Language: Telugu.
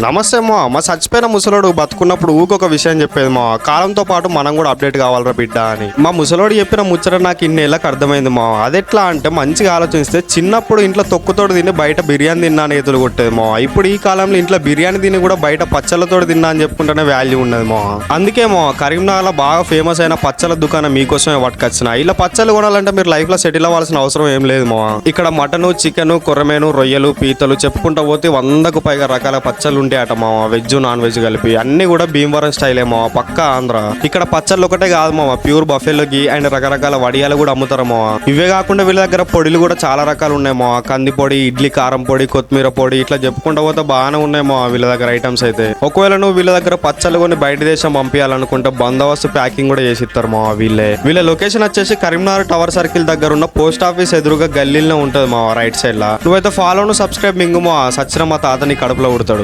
నమస్తే మా చచ్చిపోయిన ముసలోడు బతుకున్నప్పుడు ఊకొక విషయం చెప్పేది మా కాలంతో పాటు మనం కూడా అప్డేట్ కావాలరా బిడ్డ అని. మా ముసలోడు చెప్పిన ముచ్చట నాకు ఇన్నేళ్ళకి అర్థమైంది మా. అదెట్లా అంటే మంచిగా ఆలోచిస్తే చిన్నప్పుడు ఇంట్లో తొక్కుతోడు తిని బయట బిర్యానీ తిన్నా అని ఎదురు కొట్టేది మా. ఇప్పుడు ఈ కాలంలో ఇంట్లో బిర్యానీ తిని కూడా బయట పచ్చళ్ళతో తిన్నా అని చెప్పుకుంటేనే వాల్యూ ఉన్నది మా. అందుకే మా కరీంనగర్లో బాగా ఫేమస్ అయిన పచ్చళ్ళ దుకాణం మీకోసమే పట్టుకొచ్చిన. ఇలా పచ్చళ్ళు కొనాలంటే మీరు లైఫ్ లో సెటిల్ అవ్వాల్సిన అవసరం ఏం లేదు మా. ఇక్కడ మటన్, చికెన్, కొర్రమేను, రొయ్యలు, పీతలు చెప్పుకుంటా పోతే 100కు పైగా రకాల పచ్చళ్ళు ఉంటాయట మామ. వెజ్, నాన్ వెజ్ కలిపి అన్ని కూడా భీమవరం స్టైలే మామ, పక్కా ఆంధ్ర. ఇక్కడ పచ్చళ్ళు ఒకటే కాదు మామ, ప్యూర్ బఫెలో గీ అండ్ రకరకాల వడియాలు కూడా అమ్ముతారు మామ. ఇవే కాకుండా వీళ్ళ దగ్గర పొడిలు కూడా చాలా రకాలు ఉన్నాయి మామ. కంది పొడి, ఇడ్లీ కారం పొడి, కొత్తిమీర పొడి ఇట్లా చెప్పుకుంటా పోతే బాగానే ఉన్నాయి మామ వీళ్ళ దగ్గర ఐటమ్స్ అయితే. ఒకవేళ నువ్వు వీళ్ళ దగ్గర పచ్చళ్ళు కొని బయట దేశం పంపించాలనుకుంటే బందోబస్తు ప్యాకింగ్ కూడా చేసి ఇస్తారు మామ వీళ్ళే. వీళ్ళ లొకేషన్ వచ్చేసి కరీంనగర్ టవర్ సర్కిల్ దగ్గర ఉన్న పోస్ట్ ఆఫీస్ ఎదురుగా గల్లీలో ఉంటది మామ, రైట్ సైడ్ లా. నువ్వైతే ఫాలోను, సబ్స్క్రైబ్ మింగు మా. సచ్చిన మా తాతని కడుపులో ఉడతాడు.